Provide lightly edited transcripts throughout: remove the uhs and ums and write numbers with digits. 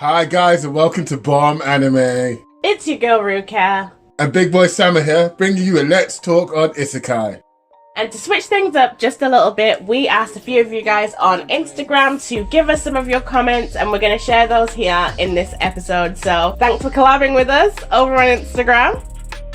Hi guys and welcome to Bomb Anime. It's your girl Ruka. And Big Boy Sama here, bringing you a Let's Talk on Isekai. And to switch things up just a little bit, we asked a few of you guys on Instagram to give us some of your comments, and we're going to share those here in this episode. So thanks for collabing with us over on Instagram.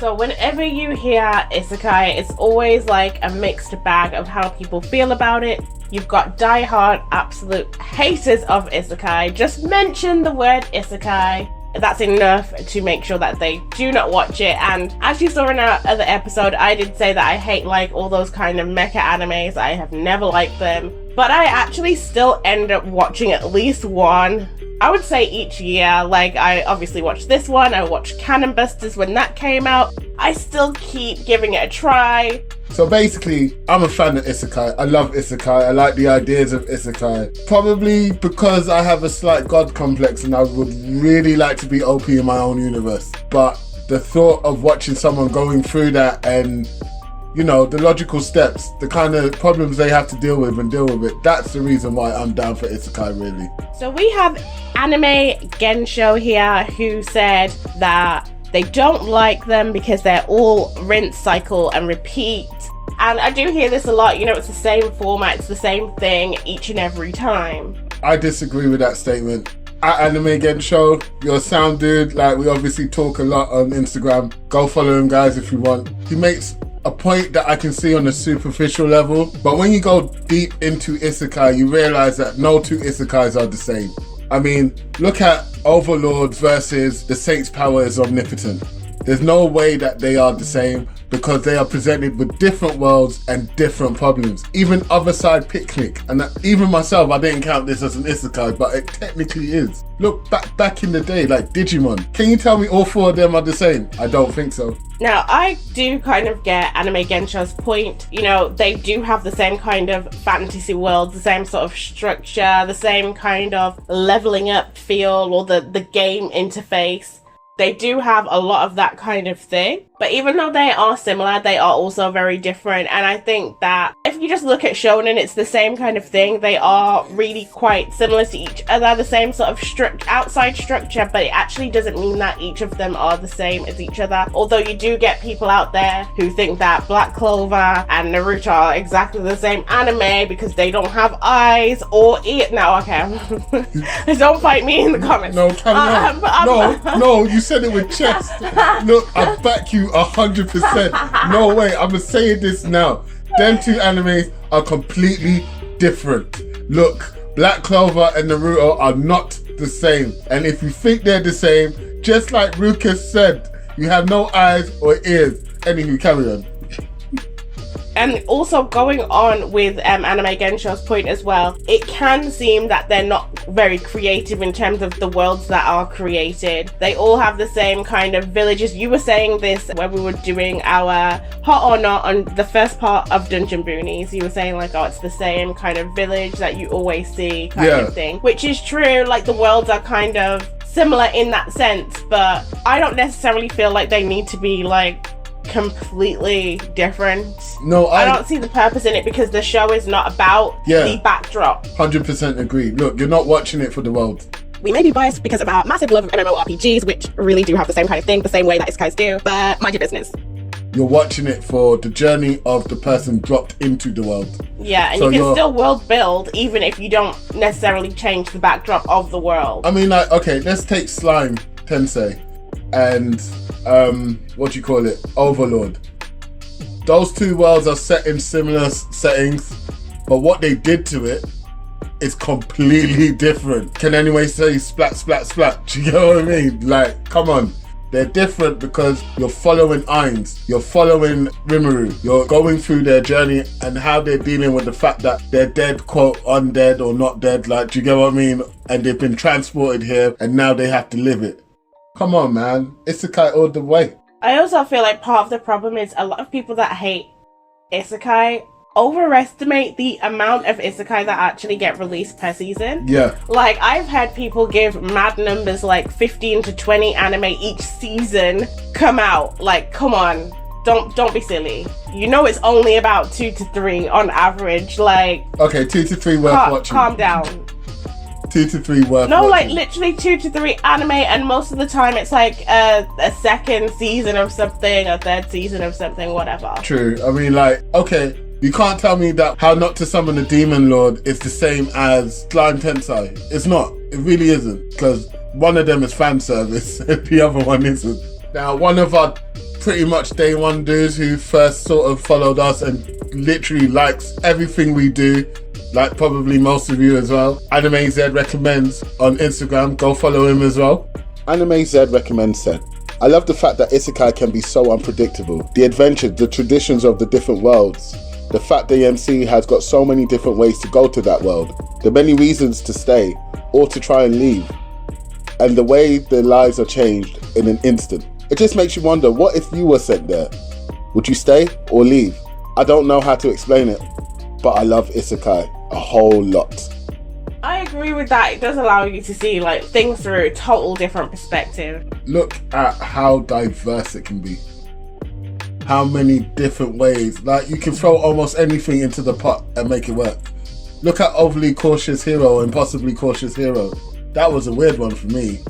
So whenever you hear Isekai, it's always like a mixed bag of how people feel about it. You've got die-hard, absolute haters of Isekai. Just mention the word Isekai. That's enough to make sure that they do not watch it. And as you saw in our other episode, I did say that I hate like all those kind of mecha animes. I have never liked them. But I actually still end up watching at least one, I would say each year. Like, I obviously watched this one, I watched Cannon Busters when that came out. I still keep giving it a try. So basically, I'm a fan of Isekai. I love Isekai. I like the ideas of Isekai. Probably because I have a slight god complex and I would really like to be OP in my own universe. But the thought of watching someone going through that and, you know, the logical steps, the kind of problems they have to deal with it, that's the reason why I'm down for Isekai, really. So we have Anime Gensho here who said that they don't like them because they're all rinse, cycle and repeat. And I do hear this a lot, you know, it's the same format, it's the same thing each and every time. I disagree with that statement. At Anime Gensho, you're a sound dude, like we obviously talk a lot on Instagram. Go follow him guys if you want. He makes a point that I can see on a superficial level, but when you go deep into Isekai, you realize that no two Isekais are the same. I mean, look at Overlord versus the Saint's Power is Omnipotent. There's no way that they are the same because they are presented with different worlds and different problems. Even Other Side Picnic, and even myself, I didn't count this as an Isekai, but it technically is. Look, back in the day, like Digimon. Can you tell me all four of them are the same? I don't think so. Now, I do kind of get Anime Gensho's point. You know, they do have the same kind of fantasy world, the same sort of structure, the same kind of leveling up feel, or the game interface. They do have a lot of that kind of thing. But even though they are similar, they are also very different. And I think that if you just look at shonen, it's the same kind of thing. They are really quite similar to each other, the same sort of outside structure, but it actually doesn't mean that each of them are the same as each other. Although you do get people out there who think that Black Clover and Naruto are exactly the same anime because they don't have eyes or ears. No, okay. Don't fight me in the comments. No, no, you said it with chest. Look, I back you 100%. No way, I'm saying this now. Them two animes are completely different. Look, Black Clover and Naruto are not the same. And if you think they're the same, just like Ruka said, you have no eyes or ears. Anywho, carry on. And also going on with Anime Gensho's point as well, it can seem that they're not very creative in terms of the worlds that are created. They all have the same kind of villages. You were saying this when we were doing our Hot or Not on the first part of Dungeon Boonies. You were saying like, oh, it's the same kind of village that you always see kind of thing. Which is true, like the worlds are kind of similar in that sense, but I don't necessarily feel like they need to be like completely different. No, I don't see the purpose in it because the show is not about the backdrop. 100% agree. Look, you're not watching it for the world. We may be biased because of our massive love of MMORPGs, which really do have the same kind of thing, the same way that isekais do, but mind your business. You're watching it for the journey of the person dropped into the world. Yeah, and so you can still world build even if you don't necessarily change the backdrop of the world. I mean, like, okay, let's take Slime Tensei and Overlord. Those two worlds are set in similar settings, but what they did to it is completely different. Can anyone say splat, splat, splat? Do you know what I mean? Like, come on. They're different because you're following Ainz, you're following Rimuru, you're going through their journey and how they're dealing with the fact that they're dead, quote, undead or not dead, like, do you get what I mean? And they've been transported here and now they have to live it. Come on, man. Isekai all the way. I also feel like part of the problem is a lot of people that hate Isekai overestimate the amount of Isekai that actually get released per season. Yeah. Like, I've had people give mad numbers like 15 to 20 anime each season come out. Like, come on. Don't be silly. You know it's only about 2 to 3 on average. Like, okay, 2 to 3 worth watching. Calm down. 2 to 3 worth No, watching. like literally 2 to 3 anime, and most of the time it's like a second season of something, a third season of something, whatever. True. I mean, like, okay, you can't tell me that How Not to Summon a Demon Lord is the same as Slime Tensei. It's not. It really isn't. Because one of them is fan service and the other one isn't. Now, one of our pretty much day one dudes who first sort of followed us and literally likes everything we do, like probably most of you as well, Anime Z Recommends on Instagram. Go follow him as well. Anime Z Recommends said, I love the fact that Isekai can be so unpredictable. The adventures, the traditions of the different worlds. The fact the MC has got so many different ways to go to that world. The many reasons to stay or to try and leave. And the way their lives are changed in an instant. It just makes you wonder, what if you were sent there? Would you stay or leave? I don't know how to explain it, but I love Isekai a whole lot. I agree with that. It does allow you to see like things through a total different perspective. Look at how diverse it can be. How many different ways. Like, you can throw almost anything into the pot and make it work. Look at Overly Cautious Hero and Possibly Cautious Hero. That was a weird one for me.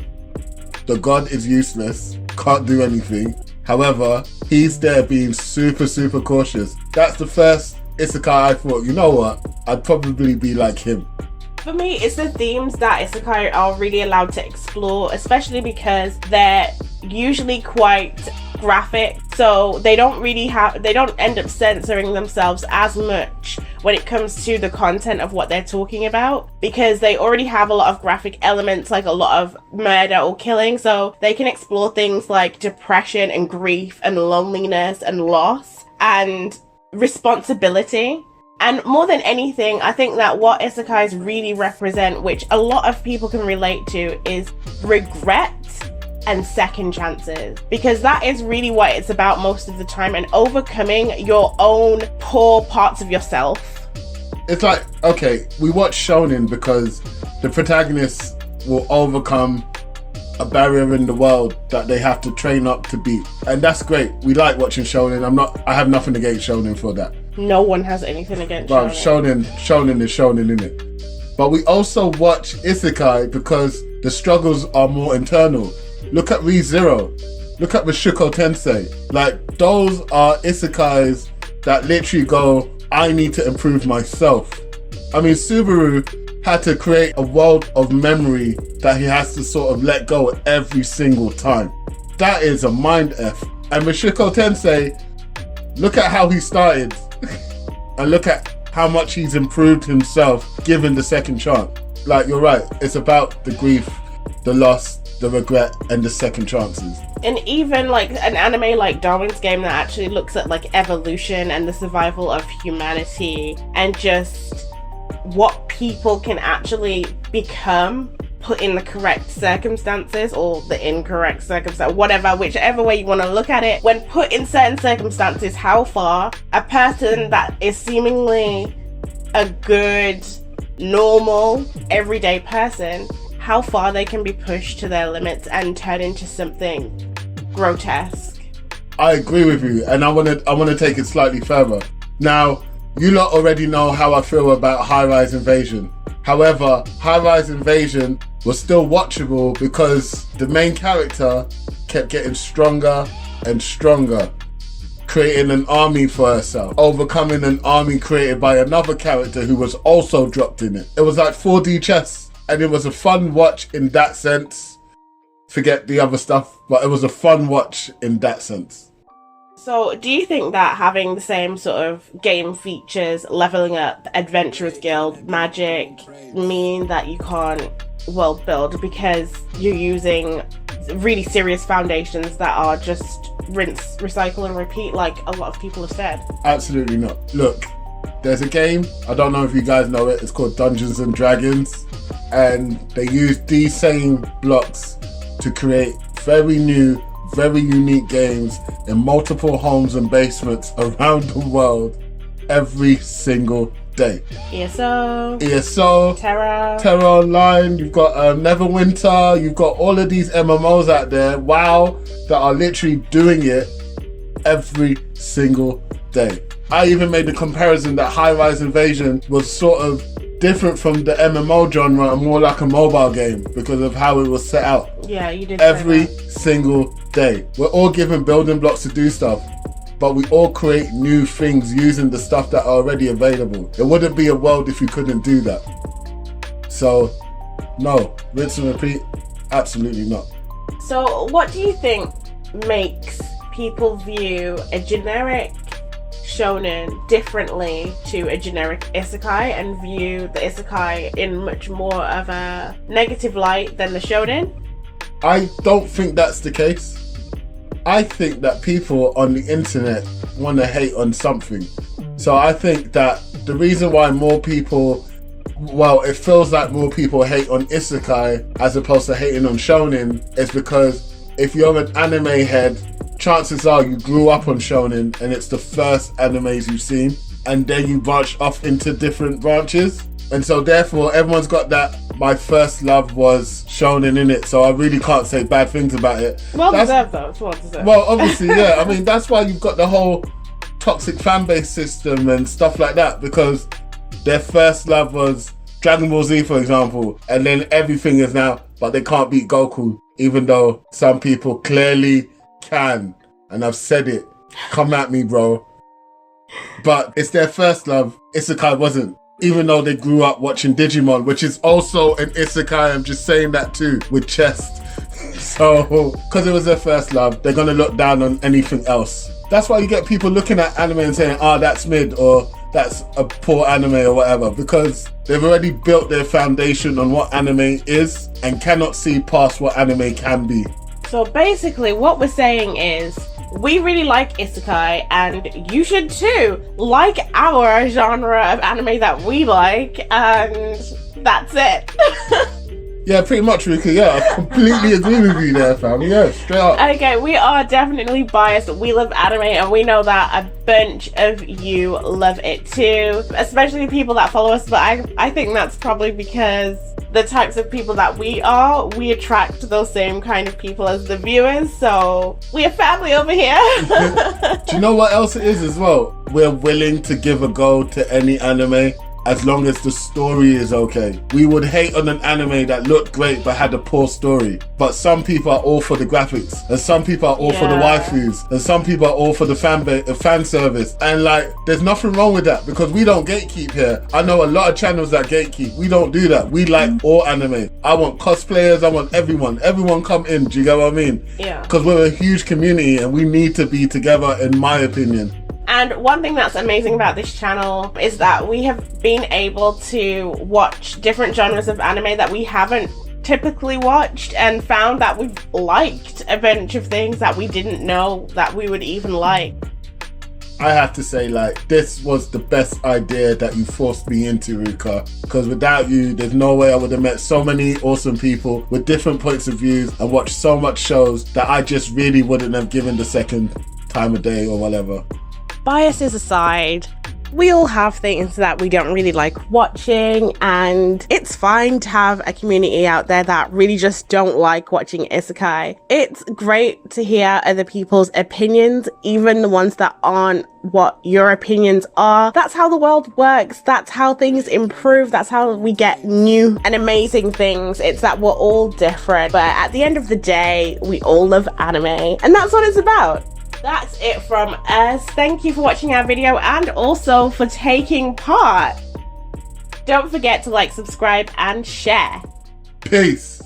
The god is useless, can't do anything. However, he's there being super, super cautious. That's the first Isekai I thought, you know what? I'd probably be like him. For me, it's the themes that Isekai are really allowed to explore, especially because they're usually quite graphic, so they don't end up censoring themselves as much when it comes to the content of what they're talking about, because they already have a lot of graphic elements, like a lot of murder or killing, so they can explore things like depression and grief and loneliness and loss and responsibility. And more than anything, I think that what isekais really represent, which a lot of people can relate to, is regret and second chances, because that is really what it's about most of the time, and overcoming your own poor parts of yourself. It's like, okay, we watch shonen because the protagonists will overcome a barrier in the world that they have to train up to beat, and that's great. We like watching shonen. I have nothing against shonen for that. No one has anything against well, shonen. Shonen is shonen, innit? But we also watch isekai because the struggles are more internal. Look at Re:Zero. Look at Mushoku Tensei. Like, those are isekais that literally go, I need to improve myself. I mean, Subaru had to create a world of memory that he has to sort of let go every single time. That is a mind F. And Mushoku Tensei, look at how he started and look at how much he's improved himself given the second chance. Like, you're right, it's about the grief, the loss, the regret, and the second chances. And even like an anime like Darwin's Game that actually looks at like evolution and the survival of humanity and just what people can actually become put in the correct circumstances or the incorrect circumstance, whatever, whichever way you want to look at it. When put in certain circumstances, how far a person that is seemingly a good, normal, everyday person, how far they can be pushed to their limits and turn into something grotesque. I agree with you, and I want to take it slightly further. Now, you lot already know how I feel about High Rise Invasion. However, High Rise Invasion was still watchable because the main character kept getting stronger and stronger, creating an army for herself, overcoming an army created by another character who was also dropped in it. It was like 4D chess. And it was a fun watch in that sense. Forget the other stuff, but it was a fun watch in that sense. So do you think that having the same sort of game features, leveling up, adventurers guild, magic, mean that you can't world build because you're using really serious foundations that are just rinse, recycle, and repeat, like a lot of people have said. Absolutely not. Look, there's a game, I don't know if you guys know it, it's called Dungeons and Dragons, and they use these same blocks to create very new, very unique games in multiple homes and basements around the world every single day. ESO, Terra Online, you've got Neverwinter, you've got all of these MMOs out there, WoW, that are literally doing it every single day. I even made the comparison that High Rise Invasion was sort of different from the MMO genre and more like a mobile game because of how it was set out. Yeah, you did. Every single day. We're all given building blocks to do stuff, but we all create new things using the stuff that are already available. It wouldn't be a world if you couldn't do that. So, no, rinse and repeat, absolutely not. So, what do you think makes people view a generic shonen differently to a generic isekai and view the isekai in much more of a negative light than the shonen? I don't think that's the case. I think that people on the internet want to hate on something. So I think that the reason why more people, well, it feels like more people hate on isekai as opposed to hating on shonen is because if you're an anime head, chances are you grew up on shonen and it's the first animes you've seen, and then you branch off into different branches. And so therefore everyone's got that my first love was shonen in it, so I really can't say bad things about it. Well deserved though, it's well deserved. Well, obviously, yeah. I mean, that's why you've got the whole toxic fan base system and stuff like that, because their first love was Dragon Ball Z, for example, and then everything is now, but they can't beat Goku, even though some people clearly can. And I've said it. Come at me, bro. But it's their first love. Isekai wasn't. Even though they grew up watching Digimon, which is also an isekai, I'm just saying that too, with chest. So, because it was their first love, they're going to look down on anything else. That's why you get people looking at anime and saying, oh, that's mid, or that's a poor anime, or whatever, because they've already built their foundation on what anime is and cannot see past what anime can be. So basically what we're saying is, we really like isekai, and you should too like our genre of anime that we like, and that's it. Yeah, pretty much, Rika. Yeah, I completely agree with you there, fam. Yeah, straight up. Okay, we are definitely biased. We love anime, and we know that a bunch of you love it too, especially people that follow us, but I think that's probably because the types of people that we attract those same kind of people as the viewers, so we're family over here. Do you know what else it is as well? We're willing to give a go to any anime as long as the story is okay. We would hate on an anime that looked great but had a poor story. But some people are all for the graphics, and some people are all for the waifus, and some people are all for the fan service. And like, there's nothing wrong with that, because we don't gatekeep here. I know a lot of channels that gatekeep. We don't do that. We like all anime. I want cosplayers, I want everyone. Everyone come in, do you get what I mean? Yeah. Because we're a huge community and we need to be together, in my opinion. And one thing that's amazing about this channel is that we have been able to watch different genres of anime that we haven't typically watched, and found that we've liked a bunch of things that we didn't know that we would even like. I have to say, like, this was the best idea that you forced me into, Ruka, because without you, there's no way I would have met so many awesome people with different points of views and watched so much shows that I just really wouldn't have given the second time of day or whatever. Biases aside, we all have things that we don't really like watching, and it's fine to have a community out there that really just don't like watching isekai. It's great to hear other people's opinions, even the ones that aren't what your opinions are. That's how the world works. That's how things improve. That's how we get new and amazing things. It's that we're all different, but at the end of the day, we all love anime, and that's what it's about. That's it from us. Thank you for watching our video and also for taking part. Don't forget to like, subscribe, and share. Peace.